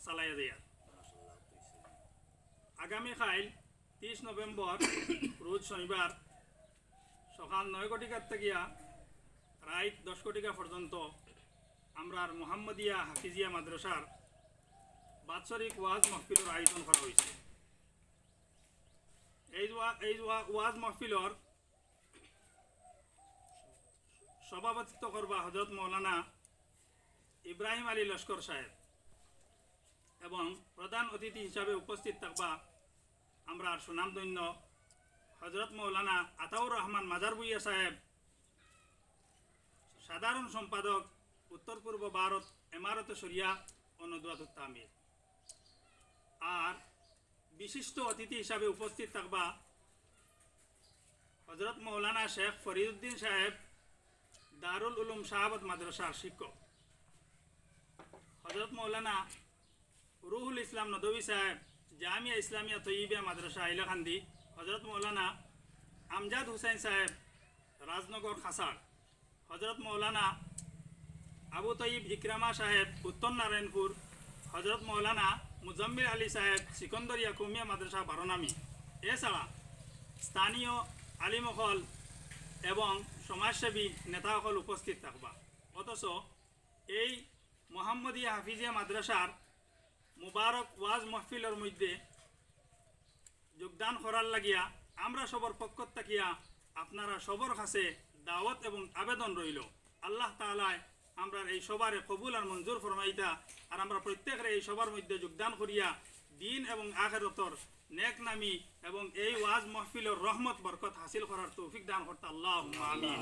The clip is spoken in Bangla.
চালাইয়া দেয়া আগামীকাল 30 নভেম্বর রোজ শনিবার সকাল 9 ঘটিকার থেকে রাত 10 ঘটিকা পর্যন্ত আমরা মোহাম্মদিয়া হাফিজিয়া মাদ্রাসার বাৎসরিক ওয়াজ মাহফিলের আয়োজন করা হয়েছে। এই ওয়াজ মাহফিলের সভাপতিত্ব করবা হযরত মৌলানা ইব্রাহিম আলী লস্কর সাহেব এবং প্রধান অতিথি হিসাবে উপস্থিত থাকবা আমরা সুনামধন্য হযরত মৌলানা আতাউর রহমান মাজার ভুইয়া সাহেব, সাধারণ সম্পাদক উত্তর পূর্ব ভারত ইমারত শরিয়া ও নদওয়াতুত তামির। আর বিশিষ্ট অতিথি হিসাবে উপস্থিত থাকবা হযরত মৌলানা শেখ ফরিদউদ্দিন সাহেব, দারুল উলুম শাহাবত মাদ্রাসার শিক্ষক, হযরত মৌলানা রুহুল ইসলাম নদভী সাহেব, জামিয়া ইসলামিয়া তৈয়বা মাদ্রাসা হাইলাকান্দি, হযরত মৌলানা আমজাদ হুসাইন সাহেব, রাজনগর খাসার, হযরত মৌলানা আবু তৈয়ব ইকরামা সাহেব, উত্তর নারায়ণপুর, হযরত মৌলানা মুজাম্মিল আলী সাহেব, সিকন্দরিয়া কৌমিয়া মাদ্রাসা বারনামি। এছাড়া স্থানীয় আলিমহল এবং সমাজসেবী নেতাসকল উপস্থিত থাকবা। অথচ এই মোহাম্মদিয়া হাফিজিয়া মাদ্রাসার মুবারক ওয়াজ মাহফিলের মধ্যে যোগদান করার লাগিয়া আমরা সবর পক্ষ থাকিয়া আপনারা সবর কাছে দাওয়াত এবং আবেদন রইল। আল্লাহ তাআলা আমরা এই সবারে কবুল আর মঞ্জুর ফরমাইতা আর আমরা প্রত্যেকের এই সবার মধ্যে যোগদান করিয়া দিন এবং আখিরাতর নেক নামি এবং এই ওয়াজ মাহফিলের রহমত বরকত হাসিল করার তৌফিক দান করতে আল্লাহুম্মা আমিন।